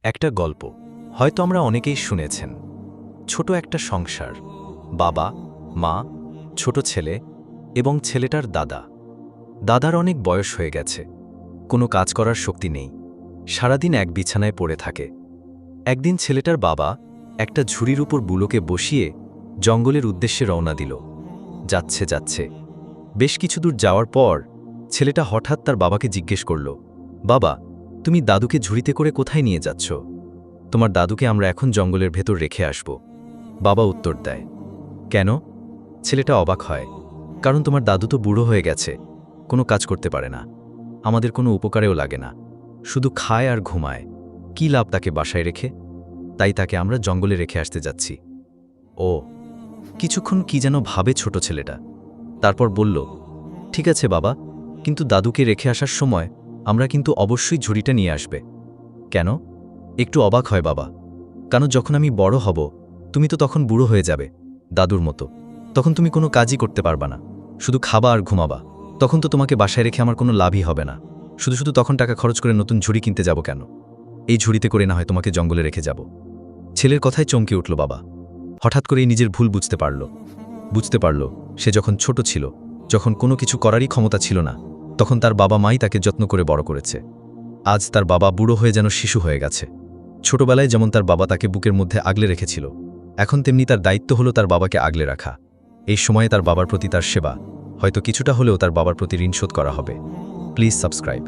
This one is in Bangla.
একটা গল্প হয়তো আমরা অনেকেই শুনেছেন। ছোট একটা সংসার, বাবা, মা, ছোট ছেলে এবং ছেলেটার দাদা। দাদার অনেক বয়স হয়ে গেছে, কোনো কাজ করার শক্তি নেই, সারাদিন এক বিছানায় পড়ে থাকে। একদিন ছেলেটার বাবা একটা ঝুড়ির উপর বুলোকে বসিয়ে জঙ্গলের উদ্দেশ্যে রওনা দিল। যাচ্ছে যাচ্ছে বেশ কিছু দূর যাওয়ার পর ছেলেটা হঠাৎ তার বাবাকে জিজ্ঞেস করল, বাবা, তুমি দাদুকে ঝুড়িতে করে কোথায় নিয়ে যাচ্ছ? তোমার দাদুকে আমরা এখন জঙ্গলের ভেতর রেখে আসব। বাবা উত্তর দেয়, কেন? ছেলেটা অবাক হয়, কারণ তোমার দাদু তো বুড়ো হয়ে গেছে, কোনো কাজ করতে পারে না, আমাদের কোনো উপকারেও লাগে না, শুধু খায় আর ঘুমায়, কী লাভ তাকে বাসায় রেখে? তাই তাকে আমরা জঙ্গলে রেখে আসতে যাচ্ছি। ও, কিছুক্ষণ কি যেন ভাবে ছোট ছেলেটা, তারপর বলল, ঠিক আছে বাবা, কিন্তু দাদুকে রেখে আসার সময় আমরা কিন্তু অবশ্যই ঝুড়িটা নিয়ে আসবে। কেন? একটু অবাক হয় বাবা, কারণ যখন আমি বড় হব তুমি তো তখন বুড়ো হয়ে যাবে, দাদুর মতো। তখন তুমি কোনো কাজই করতে পারবা না, শুধু খাবা আর ঘুমাবা। তখন তো তোমাকে বাসায় রেখে আমার কোনো লাভই হবে না। শুধু শুধু তখন টাকা খরচ করে নতুন ঝুড়ি কিনতে যাব কেন? এই ঝুড়িতে করে না হয় তোমাকে জঙ্গলে রেখে যাব। ছেলের কথায় চমকে উঠল বাবা। হঠাৎ করেই নিজের ভুল বুঝতে পারল সে যখন ছোট ছিল, যখন কোনো কিছু করারই ক্ষমতা ছিল না, তখন তার বাবা মাই তাকে যত্ন করে বড় করেছে। আজ তার বাবা বুড়ো হয়ে যেন শিশু হয়ে গেছে। ছোটবেলায় যেমন তার বাবা তাকে বুকের মধ্যে আগলে রেখেছিল, এখন তেমনি তার দায়িত্ব হলো তার বাবাকে আগলে রাখা। এই সময়ে তার বাবার প্রতি তার সেবা হয়তো কিছুটা হলেও তার বাবার প্রতি ঋণ শোধ করা হবে। Please subscribe.